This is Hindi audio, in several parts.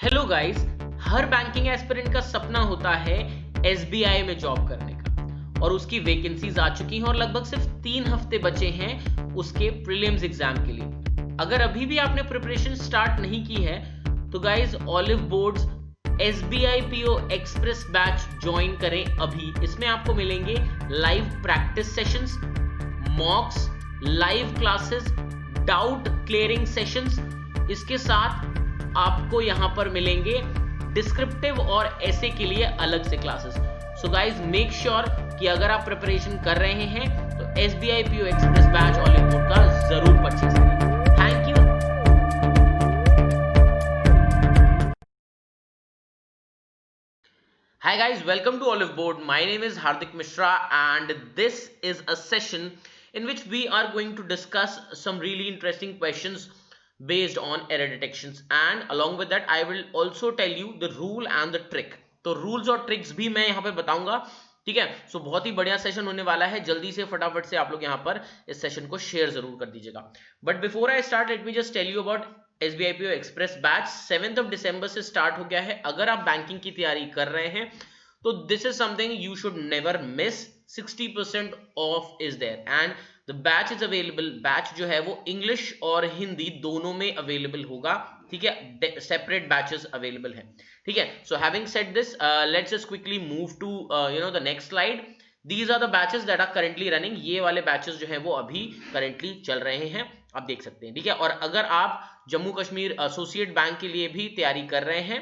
Hello guys. हर बैंकिंग एस्पिरेंट का सपना होता है एसबीआई में जॉब करने का और उसकी वैकेंसीज आ चुकी हैं और लगभग सिर्फ 3 हफ्ते बचे हैं उसके प्रीलिम्स एग्जाम के लिए। अगर अभी भी आपने प्रिपरेशन स्टार्ट नहीं की है तो guys olive boards SBI PO express batch join करें अभी। इसमें आपको मिलेंगे live practice sessions, मॉक्स, live classes, doubt clearing sessions. इसके साथ आपको यहां पर मिलेंगे डिस्क्रिप्टिव और ऐसे के लिए अलग से classes. So guys make sure कि अगर आप प्रिपरेशन कर रहे हैं तो SBI PO express batch olive board का जरूर परचेज करें। Thank you. Hi guys, welcome to Olive Board. My name is Hardik Mishra and this is a session in which we are going to discuss some really interesting questions based on error detections, and along with that I will also tell you the rule and the trick. तो rules और tricks भी मैं यहाँ पे बताऊंगा, ठीक है। सो बहुत ही बढ़िया सेशन होने वाला है। जल्दी से फटाफट से आप लोग यहाँ पर इस सेशन को शेयर जरूर कर दीजिएगा। But before I start let me just tell you about SBI PO express batch. 7 दिसंबर से स्टार्ट हो गया है। अगर आप बैंकिंग की तैयारी कर रहे हैं तो this is something you should never miss. 60% off is there and the batch is available. Batch जो है वो इंग्लिश और हिंदी दोनों में अवेलेबल होगा, ठीक है। सेपरेट बैचेस अवेलेबल हैं, ठीक है। So having said this, let's just quickly move to the next slide. These are the batches that are currently running. ये वाले बैचेस जो है वो अभी करेंटली चल रहे हैं, आप देख सकते हैं, ठीक है। और अगर आप जम्मू कश्मीर एसोसिएट बैंक के लिए भी तैयारी कर रहे हैं,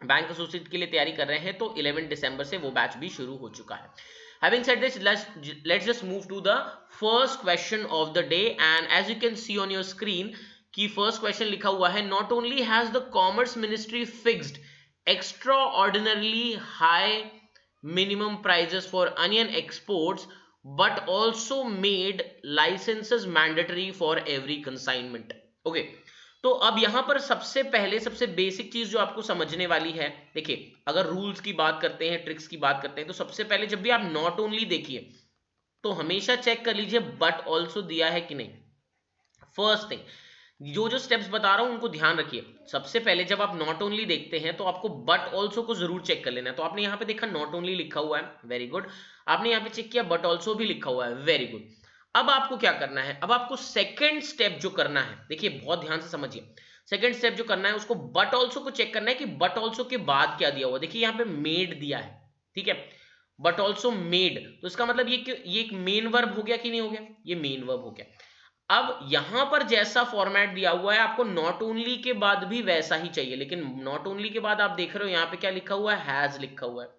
बैंक एसोसिएट के लिए तैयारी कर रहे हैं, तो 11 दिसंबर से वो बैच भी शुरू हो चुका है। Having said this, let's just move to the first question of the day, and as you can see on your screen कि first question लिखा हुआ है, not only has the commerce ministry fixed extraordinarily high minimum prices for onion exports but also made licenses mandatory for every consignment. Okay, तो अब यहां पर सबसे पहले सबसे बेसिक चीज जो आपको समझने वाली है, देखिए अगर रूल्स की बात करते हैं, ट्रिक्स की बात करते हैं, तो सबसे पहले जब भी आप नॉट ओनली देखिए तो हमेशा चेक कर लीजिए बट ऑल्सो दिया है कि नहीं। फर्स्ट थिंग, जो स्टेप्स बता रहा हूं उनको ध्यान रखिए। सबसे पहले जब आप नॉट ओनली देखते हैं तो आपको बट ऑल्सो को जरूर चेक कर लेना है। तो आपने यहाँ पे देखा नॉट ओनली लिखा हुआ है, वेरी गुड। आपने यहाँ पे चेक किया बट ऑल्सो भी लिखा हुआ है, वेरी गुड। अब आपको क्या करना है, अब आपको सेकेंड स्टेप जो करना है, देखिए बहुत ध्यान से समझिए। सेकेंड स्टेप जो करना है उसको बट ऑल्सो को चेक करना है कि बट ऑल्सो के बाद क्या दिया हुआ। देखिए यहाँ पे मेड दिया है, ठीक है, बट ऑल्सो मेड, तो इसका मतलब ये एक मेन वर्ब हो गया कि नहीं हो गया, ये मेन वर्ब हो गया। अब यहां पर जैसा फॉर्मेट दिया हुआ है आपको नॉट ओनली के बाद भी वैसा ही चाहिए, लेकिन नॉट ओनली के बाद आप देख रहे हो यहाँ पे क्या लिखा हुआ है, हैज लिखा हुआ है,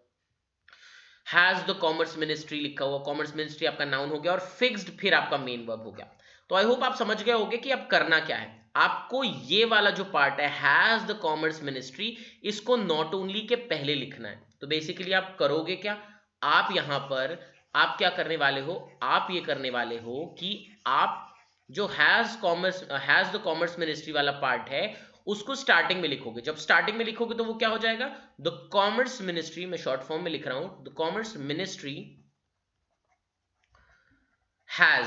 हैज द कॉमर्स मिनिस्ट्री लिखा हुआ। कॉमर्स मिनिस्ट्री आपका नाउन हो गया और फिक्स्ड फिर आपका मेन वर्ब हो गया। तो आई होप आप समझ गए होंगे कि अब करना क्या है। आपको ये वाला जो पार्ट है हैज द कॉमर्स मिनिस्ट्री, इसको नॉट ओनली के पहले लिखना है। तो बेसिकली आप करोगे क्या, आप यहां पर आप क्या करने वाले हो, आप ये करने वाले हो कि आप जो हैज द कॉमर्स मिनिस्ट्री वाला पार्ट है उसको स्टार्टिंग में लिखोगे। जब स्टार्टिंग में लिखोगे तो वो क्या हो जाएगा, द कॉमर्स मिनिस्ट्री, मैं शॉर्ट फॉर्म में लिख रहा हूं, द कॉमर्स मिनिस्ट्री हैज,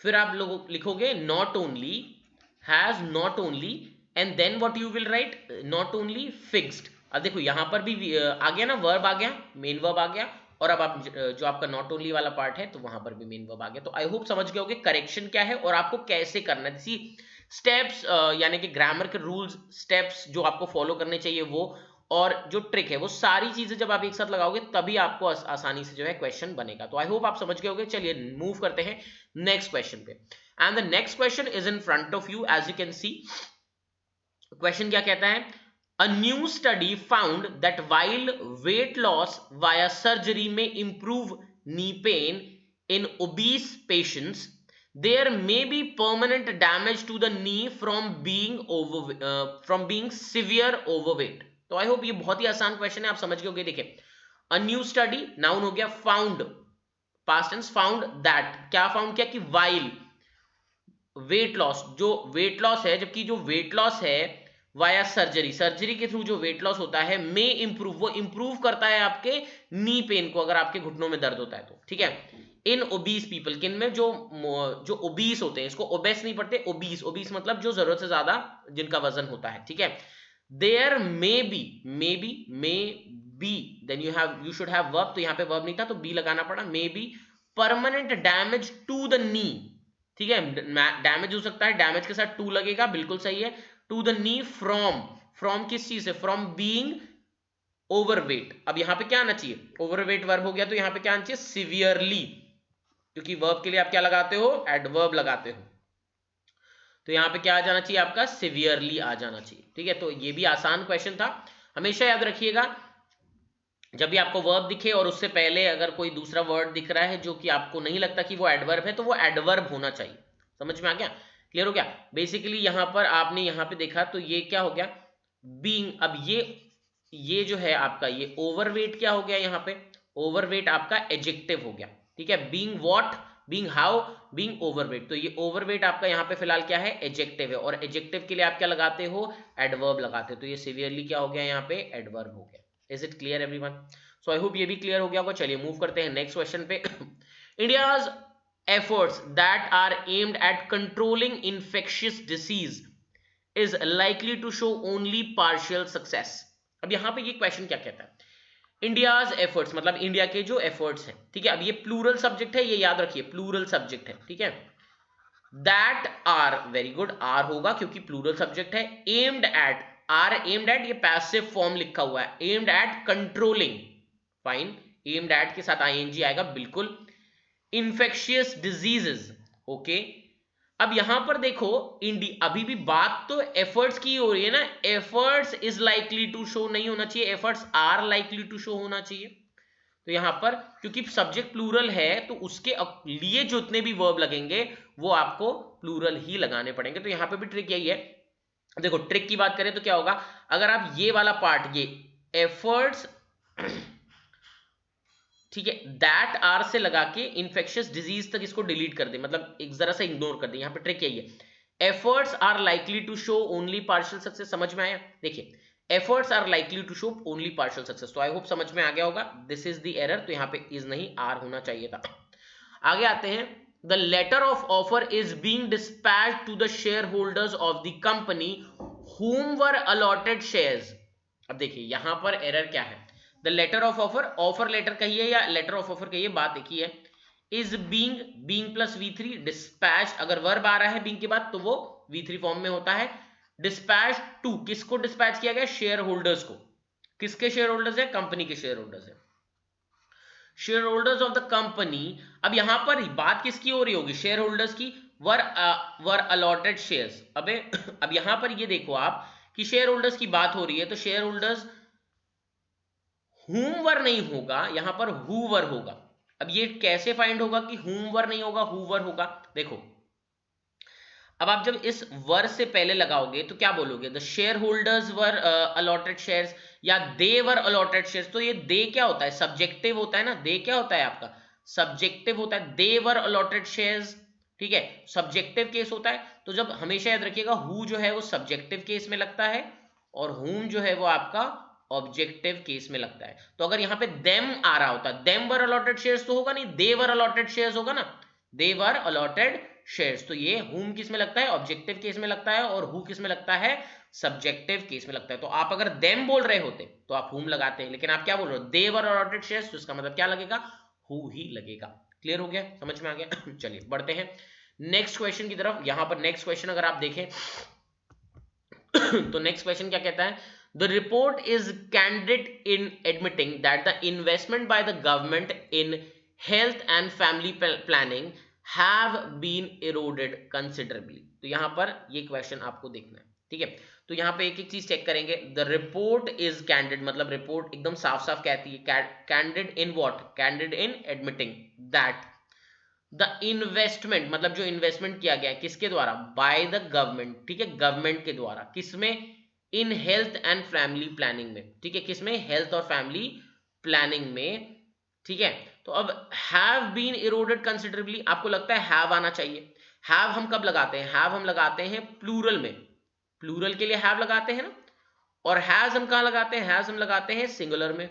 फिर आप लोग लिखोगे not only, has not only, and then what you will write, not only fixed. अब देखो यहां पर भी आ गया ना, वर्ब आ गया, मेन वर्ब आ गया, और अब आप जो आपका नॉट ओनली वाला पार्ट है तो वहां पर भी मेन वर्ब आ गया। तो आई होप समझ गए होगे करेक्शन क्या है और आपको कैसे करना है। स्टेप्स यानी कि ग्रामर के रूल्स, स्टेप्स जो आपको फॉलो करने चाहिए वो, और जो ट्रिक है, वो सारी चीजें जब आप एक साथ लगाओगे तभी आपको आसानी से जो है क्वेश्चन बनेगा। तो आई होप आप समझ गए होगे। चलिए मूव करते हैं नेक्स्ट क्वेश्चन पे, and the next question is in front of you as you can see. Question क्या कहता है, A new study found that while weight loss via surgery may improve knee pain in obese patients, there may be permanent damage to the knee from being severe overweight. तो आई होप ये बहुत ही आसान क्वेश्चन है, आप समझ गए होंगे। देखिए अ न्यू स्टडी, नाउन हो गया, found, past tense, found that, क्या फाउंड किया कि वाइल वेट लॉस, जो वेट लॉस है, जबकि जो वेट लॉस है वाया सर्जरी, सर्जरी के थ्रू जो वेट लॉस होता है, मे इंप्रूव, वो इंप्रूव करता है आपके नी पेन को, अगर आपके घुटनों में दर्द होता है तो, ठीक है। इन ओबीस पीपल, किन में, जो ओबीस होते हैं, इसको ओबेस नहीं पढ़ते, ओबीस, ओबीस मतलब जो जरूरत से ज्यादा जिनका वजन होता है, ठीक है। There may be, then you should have verb, तो यहाँ पे वर्ब नहीं था तो बी लगाना पड़ा, may be permanent damage to the knee, ठीक है, डैमेज हो सकता है, डैमेज के साथ टू लगेगा, बिल्कुल सही है, टू द नी फ्रॉम किस चीज से, फ्रॉम बीइंग ओवरवेट। अब यहां पे क्या आना चाहिए, ओवरवेट वर्ब हो गया तो यहां पे क्या आना चाहिए, सिवियरली, क्योंकि वर्ब के लिए आप क्या लगाते हो, एडवर्ब लगाते हो, तो यहां पे क्या आ जाना चाहिए आपका, सिवियरली आ जाना चाहिए, ठीक है। तो ये भी आसान क्वेश्चन था, हमेशा याद रखिएगा जब भी आपको वर्ब दिखे और उससे पहले अगर कोई दूसरा वर्ड दिख रहा है जो कि आपको नहीं लगता कि वो एडवर्ब है, तो वो एडवर्ब होना चाहिए। समझ में आ गया, क्लियर हो गया। बेसिकली यहां पर आपने यहां पे देखा तो ये क्या हो गया, बीइंग। अब ये जो है आपका ये ओवरवेट क्या हो गया, यहाँ पे ओवरवेट आपका एडजेक्टिव हो गया, ठीक है। Being what, being how, being overweight, तो ये ओवरवेट आपका यहाँ पे फिलहाल क्या है, एडजेक्टिव है, और एडजेक्टिव के लिए आप क्या लगाते हो, एडवर्ब लगाते हो, तो ये सिवियरली क्या हो गया, यहाँ पे एडवर्ब हो गया। Is it clear everyone? So I hope ये भी क्लियर हो गया होगा। चलिए मूव करते हैं नेक्स्ट क्वेश्चन पे। India's efforts that are aimed at controlling infectious disease is likely to show only partial success। अब यहां पे ये क्वेश्चन क्या कहता है, इंडियाज एफर्ट्स मतलब इंडिया के जो एफर्ट्स हैं, ठीक है। अब ये प्लूरल सब्जेक्ट है, ये याद रखिए प्लूरल सब्जेक्ट है, ठीक है। That are, very good, are होगा क्योंकि प्लूरल सब्जेक्ट है। Aimed at, are aimed at, ये पैसिव फॉर्म लिखा हुआ है, aimed at controlling, fine, aimed at के साथ आईएनजी आएगा, बिल्कुल। Infectious diseases, okay. अब यहां पर देखो अभी भी बात तो एफर्ट्स की हो रही है ना, efforts is likely to show नहीं होना चाहिए, efforts are likely to show होना चाहिए। तो यहां पर क्योंकि सब्जेक्ट प्लूरल है तो उसके लिए जितने भी वर्ब लगेंगे वो आपको प्लूरल ही लगाने पड़ेंगे। तो यहां पे भी ट्रिक यही है, देखो ट्रिक की बात करें तो क्या होगा, अगर आप ये वाला पार्ट, ये एफर्ट्स, ठीक है, दैट आर से लगा के इन्फेक्शियस डिजीज तक इसको डिलीट कर दे, मतलब एक जरा सा इग्नोर कर दे। यहां पे ट्रिक यही है, efforts are likely to show only partial success. समझ में आया, देखिए efforts are likely to show only partial success, तो आई होप समझ में आ गया होगा। दिस इज द एरर, तो यहां पे इज नहीं आर होना चाहिए था। आगे आते हैं, the letter of offer is being dispatched to the shareholders of the company whom were allotted shares। अब देखिए यहां पर एरर क्या है, the letter of offer, offer letter कहिए या लेटर ऑफ ऑफर कहिए, बात एक ही है। Is being plus V3, dispatch अगर वर्ब आ रहा है बीइंग के बाद तो वो V3 फॉर्म में होता है। डिस्पैच टू, किसको डिस्पैच किया गया, शेयर होल्डर्स को। किसके शेयर होल्डर्स है, कंपनी के शेयर होल्डर्स है, share holders of the company. अब यहां पर बात किसकी हो रही होगी, शेयर होल्डर्स की। वर अलॉटेड शेयर्स, अबे अब यहां पर ये देखो आप कि शेयर होल्डर्स की बात हो रही है, तो शेयर होल्डर्स हुमवर नहीं होगा, यहां पर हुवर होगा। अब ये कैसे फाइंड होगा कि हुमवर नहीं होगा, हुवर होगा, देखो अब आप जब इस वर से पहले लगाओगे तो क्या बोलोगे, the share holders were allotted shares या दे वर अलॉटेड शेयर्स। तो ये दे क्या होता है, सब्जेक्टिव होता है ना, दे क्या होता है आपका, सब्जेक्टिव होता है, दे वर अलॉटेड शेयर्स, ठीक है, सब्जेक्टिव केस होता है। तो जब हमेशा याद रखिएगा हु जो है वो सब्जेक्टिव केस में लगता है और हुम जो है वो आपका ऑब्जेक्टिव केस में लगता है। तो अगर यहाँ पे देम आ रहा होता, देम वर अलॉटेड शेयर्स तो होगा नहीं, दे वर अलॉटेड शेयर्स होगा ना, दे वर अलॉटेड शेयर्स। तो ये हुम किस में लगता है, ऑब्जेक्टिव केस में लगता है, और हु किस में लगता है, सब्जेक्टिव केस में लगता है। तो आप अगर देम बोल रहे होते तो आप हुम लगाते हैं, लेकिन आप क्या बोल रहे हो, दे वर अलॉटेड शेयर्स, तो इसका मतलब क्या लगेगा, हु ही लगेगा। क्लियर हो गया, समझ में आ गया। चलिए बढ़ते हैं नेक्स्ट क्वेश्चन की तरफ। यहां पर नेक्स्ट क्वेश्चन अगर आप देखें तो नेक्स्ट क्वेश्चन क्या कहता है, the report is candid in admitting that the investment by the government in health and family planning have been eroded considerably. तो यहां पर ये क्वेश्चन आपको देखना है, ठीक है। तो यहां पे एक एक चीज चेक करेंगे, द रिपोर्ट इज कैंडिड मतलब रिपोर्ट एकदम साफ साफ कहती है, candid in what, candid in admitting that the investment मतलब जो इन्वेस्टमेंट किया गया है किसके द्वारा, बाय द गवर्नमेंट, ठीक है, गवर्नमेंट के द्वारा, किसमें, इन हेल्थ एंड फैमिली प्लानिंग में, ठीक है, किसमें, हेल्थ और फैमिली प्लानिंग में, ठीक है। तो अब हैव बीन इरोडेड कंसिडरेबली, आपको लगता है हैव आना चाहिए। हैव हम कब लगाते हैं, हैव हम लगाते हैं प्लूरल में, प्लूरल के लिए हैव लगाते हैं ना, और हैज हम कहां लगाते हैं, हैज हम लगाते हैं सिंगुलर में।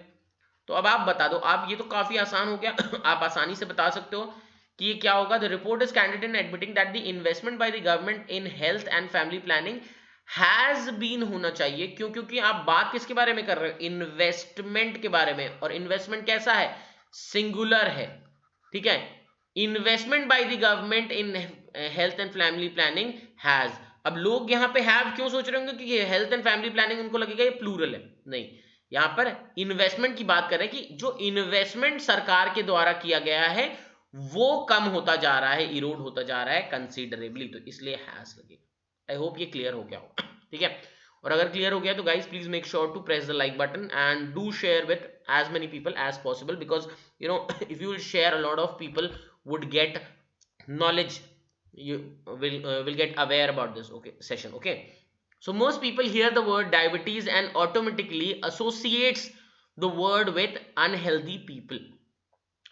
तो अब आप बता दो, आप ये तो काफी आसान हो गया आप आसानी से बता सकते हो कि ये क्या होगा, the report is candid in admitting that the investment by the government in health and family planning has been होना चाहिए। क्यों? क्योंकि आप बात किसके बारे में कर रहे हो? इन्वेस्टमेंट के बारे में, और इन्वेस्टमेंट कैसा है? सिंगुलर है, ठीक है। Investment by the government in health and family planning has. अब लोग यहाँ पे हैव क्यों सोच रहे होंगे कि हेल्थ एंड फैमिली प्लानिंग, उनको लगेगा ये प्लूरल है। नहीं, यहाँ पर इन्वेस्टमेंट की बात कर रहे हैं कि जो इन्वेस्टमेंट सरकार के द्वारा किया गया है वो कम होता जा रहा है, इरोड होता जा रहा है कंसीडरेबली, तो इसलिए हैज लगेगा। आई होप ये क्लियर हो गया होगा, ठीक है। और अगर क्लियर हो गया तो guys please make sure to press the like button and do share with as many people as possible, because you know if you will share, a lot of people would get knowledge, you will get aware about this okay session, okay. So most people hear the word diabetes and automatically associates the word with unhealthy people.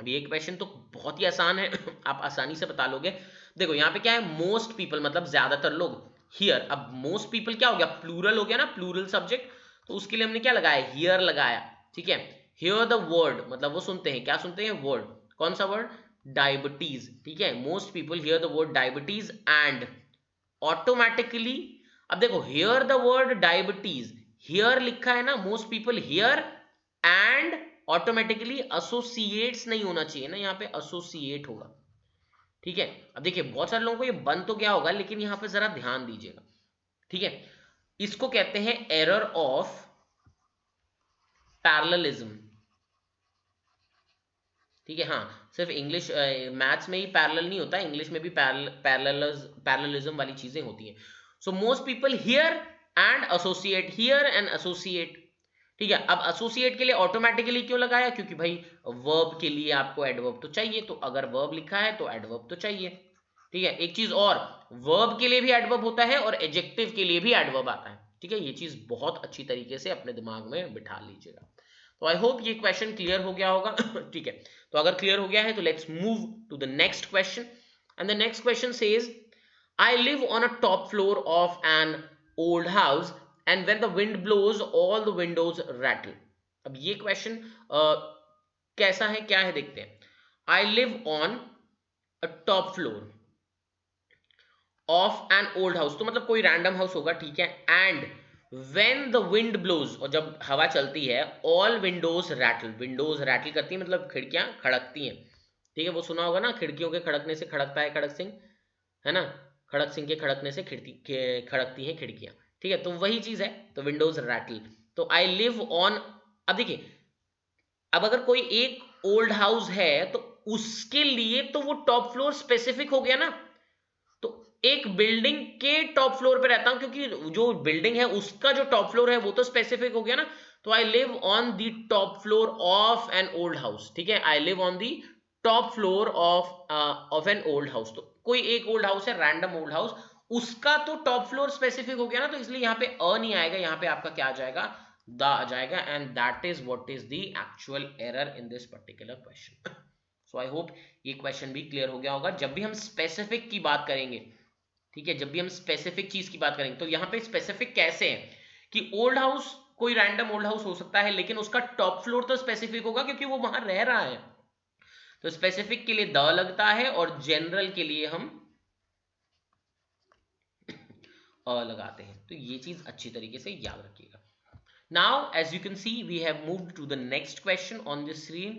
अब ये क्वेश्चन तो बहुत ही आसान है आप आसानी से बता लोगे। देखो यहाँ पे क्या है, मोस्ट पीपल मतलब ज्यादातर लोग, हियर। अब मोस्ट पीपल क्या हो गया? प्लूरल हो गया ना, प्लूरल सब्जेक्ट, तो उसके लिए हमने क्या लगाया? हियर लगाया, ठीक है। हियर द वर्ड मतलब वो सुनते हैं, क्या सुनते हैं? वर्ड। कौन सा वर्ड? डायबिटीज, ठीक है। Most people here the word diabetes and automatically, अब देखो here the word diabetes, here लिखा है ना, most people here and automatically associates नहीं होना चाहिए ना, यहाँ पे एसोसिएट होगा, ठीक है। अब देखिए बहुत सारे लोगों को ये बन तो क्या होगा, लेकिन यहाँ पे जरा ध्यान दीजिएगा, ठीक है। इसको कहते हैं एरर ऑफ पैरेललिज्म, ठीक है। हाँ, सिर्फ इंग्लिश मैथ्स में ही पैरेलल नहीं होता, इंग्लिश में भी पैरेललिज्म वाली चीजें होती हैं। So most people here and associate, here and associate, ठीक है। अब एसोसिएट के लिए ऑटोमेटिकली क्यों लगाया? क्योंकि भाई वर्ब के लिए आपको एडवर्ब तो चाहिए, तो अगर वर्ब लिखा है तो एडवर्ब तो चाहिए, ठीक है। एक चीज और, वर्ब के लिए भी एडवर्ब होता है और एडजेक्टिव के लिए भी एडवर्ब आता है, ठीक है। ये चीज बहुत अच्छी तरीके से अपने दिमाग में बिठा लीजिएगा। तो आई होप ये क्वेश्चन क्लियर हो गया होगा ठीक है। तो अगर क्लियर हो गया है तो let's move to the next question, and the next question says I live on a top floor of an old house and when the wind blows all the windows rattle. अब ये क्वेश्चन कैसा है, क्या है, देखते हैं। I live on a top floor of an old house, तो मतलब कोई रैंडम हाउस होगा, ठीक है। And when the wind blows, और जब हवा चलती है, all windows rattle, windows rattle करती है मतलब खिड़कियां खड़कती हैं, ठीक है। वो सुना होगा ना, खिड़कियों के खड़कने से खड़कता है खड़क सिंह, है ना। खड़क सिंह के खड़कने से खड़कती हैं खिड़कियां, ठीक है। तो वही चीज है, तो विंडोज रैटल। तो आई लिव ऑन, अब देखिए, अब अगर कोई एक ओल्ड हाउस है तो उसके लिए तो वो टॉप फ्लोर स्पेसिफिक हो गया ना, तो एक बिल्डिंग के टॉप फ्लोर पे रहता हूं क्योंकि जो बिल्डिंग है उसका जो टॉप फ्लोर है वो तो स्पेसिफिक हो गया ना। तो आई live on the top floor of an old house, ठीक है। आई live on the top floor of an old house, तो कोई एक ओल्ड हाउस है, रैंडम ओल्ड हाउस, उसका तो टॉप फ्लोर स्पेसिफिक हो गया ना, तो इसलिए यहाँ पे अ नहीं आएगा, यहाँ पे आपका क्या आ जाएगा? द आ जाएगा, and that is what is the actual error in this particular question. So I hope ये क्वेश्चन भी क्लियर हो गया होगा। जब भी हम स्पेसिफिक की बात करेंगे, ठीक है, जब भी हम स्पेसिफिक चीज की बात करेंगे, तो यहाँ पे स्पेसिफिक कैसे है कि ओल्ड हाउस कोई रैंडम ओल्ड हाउस हो सकता है, लेकिन उसका टॉप फ्लोर तो स्पेसिफिक होगा क्योंकि वो वहां रह रहा है। तो स्पेसिफिक के लिए द लगता है और जनरल के लिए हम अ लगाते हैं। तो ये चीज अच्छी तरीके से याद रखिएगा। Now, as you can see, we have moved to the next question on the screen.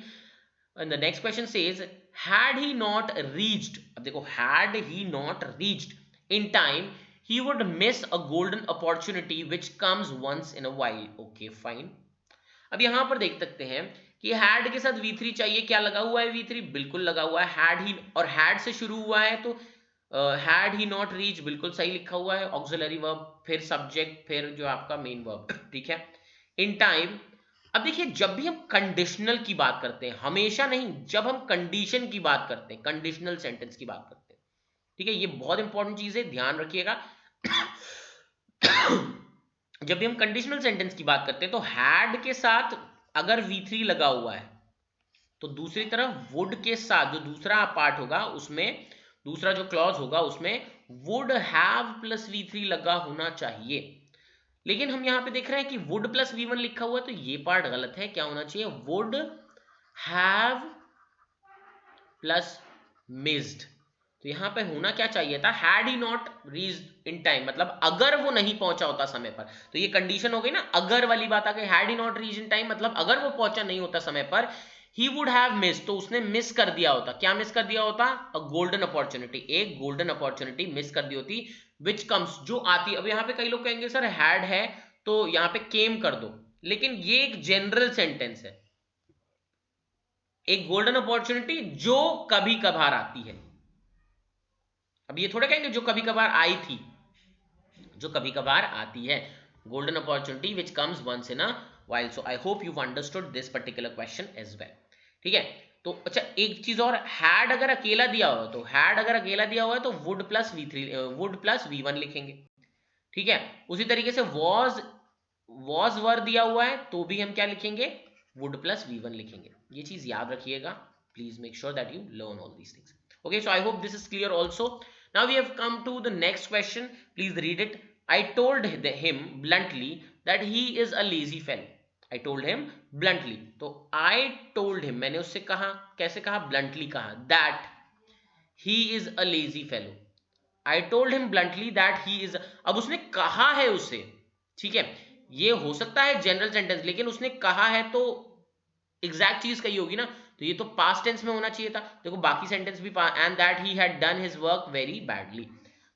And the next question says, had he not reached, अब देखो, had he not reached in time, he would miss a golden opportunity which comes once in a while. Okay, fine. अब यहां पर देख सकते हैं कि had के साथ V3 चाहिए, क्या लगा हुआ है? V3 बिल्कुल लगा हुआ है। had ही, और had से शुरू हुआ है तो had he not reached बिल्कुल सही लिखा हुआ है। ऑक्सिलरी वर्ब, फिर सब्जेक्ट, फिर जो आपका मेन वर्ब, ठीक है। इन टाइम, अब देखिए जब भी हम कंडीशनल की बात करते हैं, हमेशा नहीं, जब हम कंडीशन की बात करते हैं, कंडीशनल सेंटेंस की बात करते हैं, ठीक है, ये बहुत इंपॉर्टेंट चीज है, ध्यान रखिएगा। जब भी हम कंडीशनल सेंटेंस की बात करते हैं तो हैड के साथ अगर V3 लगा हुआ है तो दूसरी तरफ वुड के साथ जो दूसरा पार्ट होगा उसमें, दूसरा जो क्लॉज होगा उसमें वुड हैव प्लस V3 लगा होना चाहिए। लेकिन हम यहां पे देख रहे हैं कि वुड प्लस V1 लिखा हुआ है, तो ये पार्ट गलत है। क्या होना चाहिए? वुड हैव प्लस मिस्ड, तो यहाँ पे होना क्या चाहिए था, had he not reached in time, मतलब अगर वो नहीं पहुंचा होता समय पर, तो ये कंडीशन हो गई ना, अगर वाली बात आ गई, had he not reached in time मतलब अगर वो पहुंचा नहीं होता समय पर, ही वुड हैव मिस, तो उसने मिस कर दिया होता, क्या मिस कर दिया होता, अ गोल्डन अपॉर्चुनिटी, एक गोल्डन अपॉर्चुनिटी मिस कर दी होती, विच कम्स, जो आती। अब यहाँ पे कई लोग कहेंगे सर हैड है तो यहाँ पे केम कर दो, लेकिन ये एक जनरल सेंटेंस है, एक गोल्डन अपॉर्चुनिटी जो कभी कभार आती है। अब ये थोड़ा कहेंगे जो कभी कभार आई थी, जो कभी कभार आती है, golden opportunity which comes once in a while. So I hope you've understood this particular question as well. ठीक है, तो अच्छा एक चीज और, हैड अगर अकेला दिया हुआ, तो हैड अगर अकेला दिया हुआ है तो would plus v3, would plus v1 लिखेंगे। ठीक है, उसी तरीके से वॉज वर दिया हुआ है तो भी हम क्या लिखेंगे, वुड प्लस v1 लिखेंगे। ये चीज याद रखिएगा, please make sure that you learn all these things. Okay, so I hope this is clear also. Now we have come to the next question. Please read it. I told him bluntly that he is a lazy fellow. I told him bluntly. तो I told him, मैंने उससे कहा, कैसे कहा, bluntly कहा, that he is a lazy fellow. I told him bluntly that he is. अब उसने कहा है उसे, ठीक है, ये हो सकता है जनरल सेंटेंस, लेकिन उसने कहा है तो एग्जैक्ट चीज कही होगी ना, तो ये तो पास्ट टेंस में होना चाहिए था। देखो बाकी सेंटेंस भी, and that he had done his work very badly,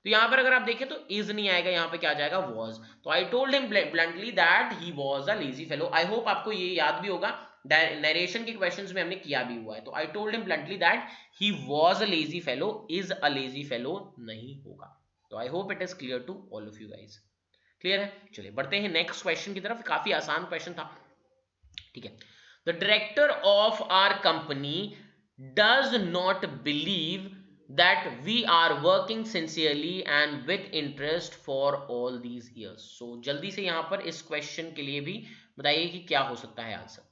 तो यहां पर अगर आप देखें तो इज नहीं आएगा, यहां पे क्या जाएगा, वॉज। तो I told him bluntly that he was a lazy fellow. I hope आपको ये याद भी होगा, नरेशन के क्वेश्चंस में हमने किया भी हुआ है। तो I told him bluntly that he was a lazy fellow, is a lazy fellow नहीं होगा। तो I hope it is clear to all of you guys. Clear है, चलिए बढ़ते हैं नेक्स्ट क्वेश्चन की तरफ, काफी आसान क्वेश्चन था। ठीक है, the director of our company does not believe that we are working sincerely and with interest for all these years. So जल्दी से यहां पर इस क्वेश्चन के लिए भी बताइए कि क्या हो सकता है आंसर।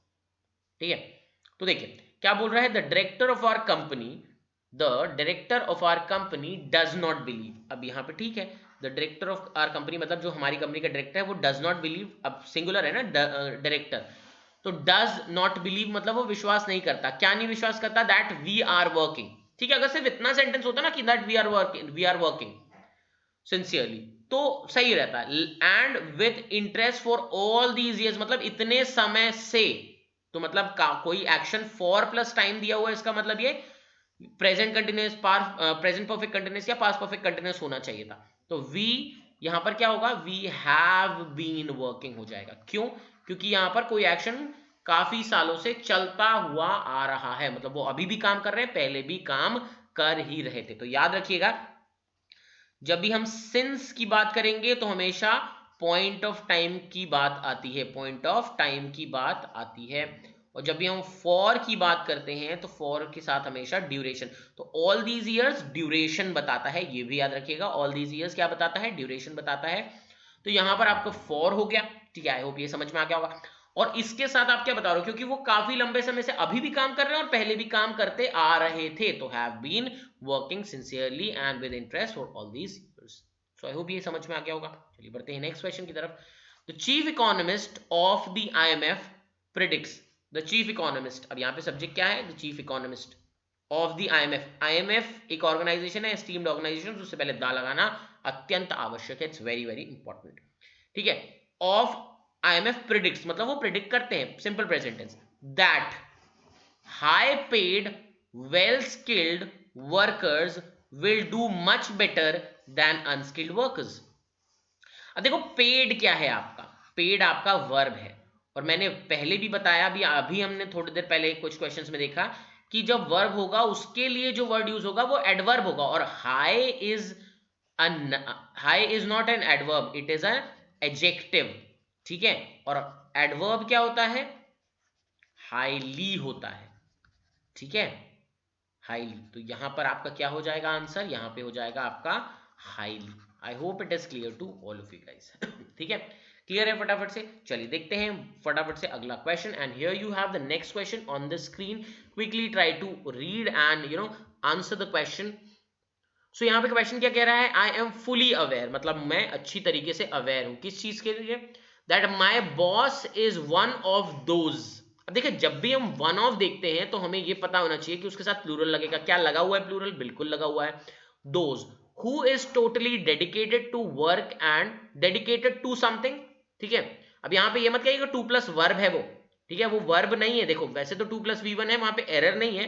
ठीक है, तो देखिए क्या बोल रहा है, the director of our company, the director of our company does not believe. अब यहाँ पे ठीक है, the director of our company मतलब जो हमारी कंपनी का डायरेक्टर है वो डज नॉट बिलीव, अब सिंगुलर है ना डायरेक्टर, तो डज नॉट बिलीव मतलब वो विश्वास नहीं करता, क्या नहीं विश्वास करता, दैट वी आर वर्किंग। ठीक है, अगर सिर्फ इतना सेंटेंस होता ना कि that we are working sincerely तो सही रहता, and with interest for all these years मतलब इतने समय से, तो मतलब कोई एक्शन फॉर प्लस टाइम दिया हुआ है, इसका मतलब ये present continuous, present perfect continuous या पास्ट परफेक्ट कंटिन्यूअस होना चाहिए था। तो वी यहां पर क्या होगा, वी हैव बीन वर्किंग हो जाएगा। क्यों, क्योंकि यहां पर कोई एक्शन काफी सालों से चलता हुआ आ रहा है, मतलब वो अभी भी काम कर रहे हैं, पहले भी काम कर ही रहे थे। तो याद रखिएगा, जब भी हम सिंस की बात करेंगे तो हमेशा पॉइंट ऑफ टाइम की बात आती है, पॉइंट ऑफ टाइम की बात आती है। और जब भी हम फॉर की बात करते हैं तो फॉर के साथ हमेशा ड्यूरेशन, तो ऑल दीज इयर्स ड्यूरेशन बताता है, ये भी याद रखिएगा, ऑल दीज इयर्स क्या बताता है, ड्यूरेशन बताता है। तो यहां पर आपका फॉर हो गया। ठीक है, आई होप ये समझ में आ गया होगा। और इसके साथ आप क्या बता रहे हो, क्योंकि वो काफी लंबे समय से अभी भी काम कर रहे हैं और पहले भी काम करते आ रहे थे, तो have been working sincerely and with interest for all these years. So I hope ये समझ में आ गया होगा। चलिए बढ़ते हैं नेक्स्ट क्वेश्चन की तरफ। The chief economist of the IMF predicts, the chief economist, अब यहाँ पे सब्जेक्ट क्या है, the chief economist of the IMF। IMF एक ऑर्गेनाइजेशन है, स्टीम्ड ऑर्गेनाइजेशन, उससे पहले दा लगाना अत्यंत आवश्यक है, इट्स वेरी वेरी इंपॉर्टेंट। ठीक है, ऑफ IMF प्रिडिक्ट्स मतलब वो प्रिडिक्ट करते हैं, simple present tense, that high paid well skilled workers will do much better than unskilled workers. अब देखो पेड क्या है आपका, पेड आपका वर्ब है, और मैंने पहले भी बताया, अभी हमने थोड़ी देर पहले कुछ क्वेश्चंस में देखा कि जब वर्ब होगा उसके लिए जो वर्ड यूज होगा वो एडवर्ब होगा, और high is not an adverb, it is an adjective. ठीक है, और एडवर्ब क्या होता है, हाईली होता है। ठीक है, हाईली, तो यहां पर आपका क्या हो जाएगा आंसर, यहां पे हो जाएगा आपका highly. I hope it is clear to all of you guys. ठीक है, क्लियर है फटाफट से। चलिए देखते हैं फटाफट से अगला question, and here you have the next question on the screen. Quickly try to read and answer the question. So यहाँ पे क्वेश्चन क्या कह रहा है, आई एम फुली अवेयर, मतलब मैं अच्छी तरीके से अवेयर हूं, किस चीज के लिए, that my boss is one of those. अब देखिए जब भी हम वन ऑफ देखते हैं तो हमें ये पता होना चाहिए कि उसके साथ प्लूरल लगेगा, क्या लगा हुआ है, प्लूरल बिल्कुल लगा हुआ है, those who is totally dedicated to work and dedicated to something। ठीक है, अब यहां पे ये मत कहिएगा 2 प्लस वर्ब है वो, ठीक है, वो वर्ब नहीं है। देखो वैसे तो 2 प्लस V1 है, वहां पे एरर नहीं है,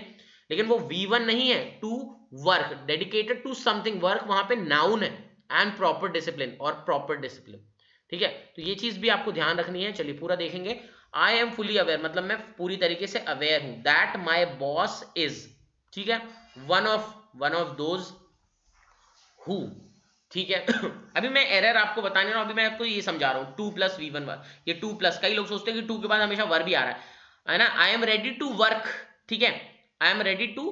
लेकिन वो V1 नहीं है। To work, dedicated to something, work वहां पे नाउन है, एंड प्रॉपर डिसिप्लिन और प्रॉपर डिसिप्लिन। ठीक है, तो ये चीज भी आपको ध्यान रखनी है। चलिए पूरा देखेंगे। आई एम फुली अवेयर, मतलब मैं पूरी तरीके से अवेयर हूं, दैट माई बॉस इज, ठीक है, वन ऑफ दोज हु, ठीक है। अभी मैं एरर आपको बताने रहा हूं, अभी मैं आपको ये समझा रहा हूं 2 प्लस V1 वर्क, ये 2 प्लस, कई लोग सोचते हैं कि 2 के बाद हमेशा वर्ब ही आ रहा है ना। I am ready to work, ठीक है, I am ready to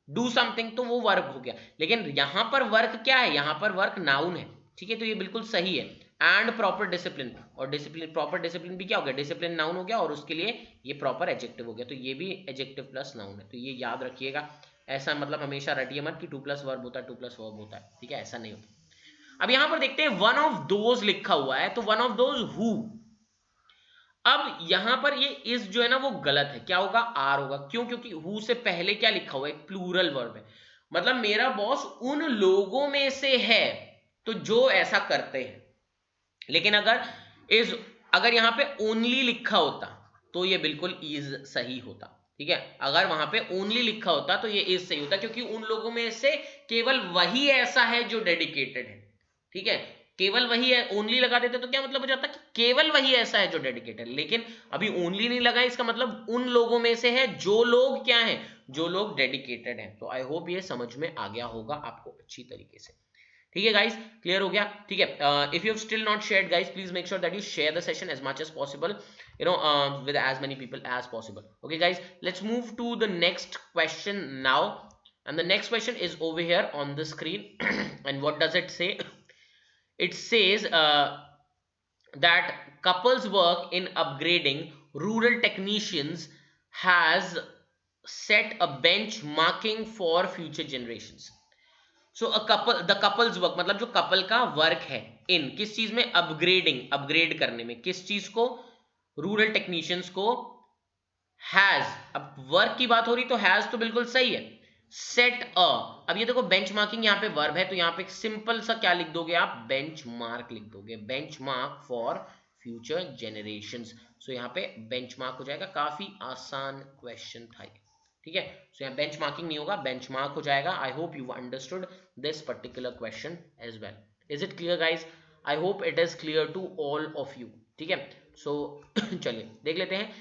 do something, तो वो वर्ब हो गया, लेकिन यहां पर वर्क क्या है, यहां पर वर्क नाउन है, ठीक है, तो ये बिल्कुल सही है। एंड प्रॉपर डिसिप्लिन, और डिसिप्लिन, प्रॉपर डिसिप्लिन भी क्या हो गया, डिसिप्लिन नाउन हो गया, और उसके लिए ये प्रॉपर एडजेक्टिव हो गया, तो ये भी एडजेक्टिव प्लस नाउन है, तो ये याद रखिएगा। ऐसा मतलब हमेशा रटिए मत कि 2 प्लस वर्ब होता है, 2 प्लस वर्ब होता है, ठीक है, ऐसा नहीं होता। अब यहां पर देखते हैं वन ऑफ दोज लिखा हुआ है, तो वन ऑफ दोज हु, अब यहां पर ये इस जो है ना वो गलत है, क्या होगा, आर होगा। क्यों, क्योंकि हु से पहले क्या लिखा हुआ है, एक प्लूरल वर्ब है, मतलब मेरा बॉस उन लोगों में से है तो जो ऐसा करते हैं। लेकिन अगर यहां पे ओनली लिखा होता तो ये बिल्कुल इज सही होता, ठीक है, अगर वहां पे ओनली लिखा होता तो ये इज सही होता, क्योंकि उन लोगों में से केवल वही ऐसा है जो डेडिकेटेड है, ठीक है, केवल वही है। ओनली लगा देते तो क्या मतलब हो जाता कि केवल वही ऐसा है जो डेडिकेटेड, लेकिन अभी ओनली नहीं लगा, इसका मतलब उन लोगों में से है जो लोग क्या है, जो लोग डेडिकेटेड हैं। तो आई होप ये समझ में आ गया होगा आपको अच्छी तरीके से, ठीक है गाइस, क्लियर हो गया, ठीक है। If you have still not shared guys, please make sure that you share the session as much as possible, you know, with as many people as possible. Okay guys, let's move to the next question now, and the next question is over here on the screen. And what does it say? It says that couples work in upgrading rural technicians has set a benchmarking for future generations. So the couples work, मतलब जो कपल का वर्क है इन किस चीज में, अपग्रेडिंग, अपग्रेड करने में, किस चीज को, रूरल टेक्नीशियंस को, हैज, अब वर्क की बात हो रही तो हैज तो बिल्कुल सही है, सेट अ, अब ये देखो बेंचमार्किंग यहाँ पे वर्ब है, तो यहाँ पे एक सिंपल सा क्या लिख दोगे आप, बेंचमार्क लिख दोगे, बेंचमार्क फॉर फ्यूचर जेनरेशंस। सो यहाँ पे बेंचमार्क हो जाएगा, काफी आसान क्वेश्चन था ये, ठीक है। सो यहाँ बेंचमार्किंग नहीं होगा, बेंचमार्क हो जाएगा। I hope you understood this particular question as well. Is it clear guys? I hope it is clear to all of you, ठीक है। सो चलिए देख लेते हैं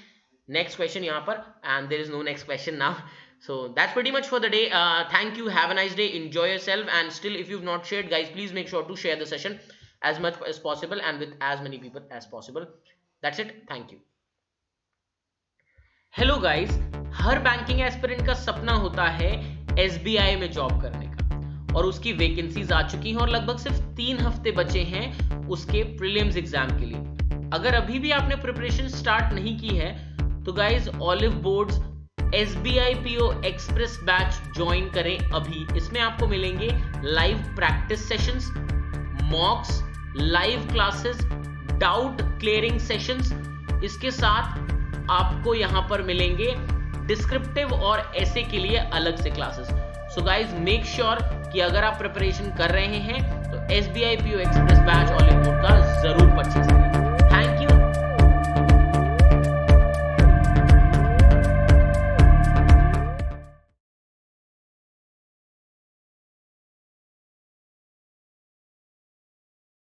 नेक्स्ट क्वेश्चन यहाँ पर, and there is no next question now. So that's pretty much for the day. Thank you, have a nice day, enjoy yourself, and still if you've not shared guys, please make sure to share the session as much as possible and with as many people as possible. That's it, thank you. Hello guys, her banking aspirant का सपना होता है SBI में जॉब करने का, और उसकी वैकेंसीज आ चुकी हैं और लगभग सिर्फ 3 हफ्ते बचे हैं उसके प्रीलिम्स एग्जाम के लिए। अगर अभी भी आपने प्रिपरेशन स्टार्ट नहीं की है तो guys olive boards SBI PO express batch join करें अभी। इसमें आपको मिलेंगे live practice sessions, मॉक्स, live classes, doubt clearing sessions, इसके साथ आपको यहां पर मिलेंगे डिस्क्रिप्टिव और ऐसे के लिए अलग से classes. So guys make sure कि अगर आप प्रिपरेशन कर रहे हैं तो SBI PO express batch olive board का जरूर परचेज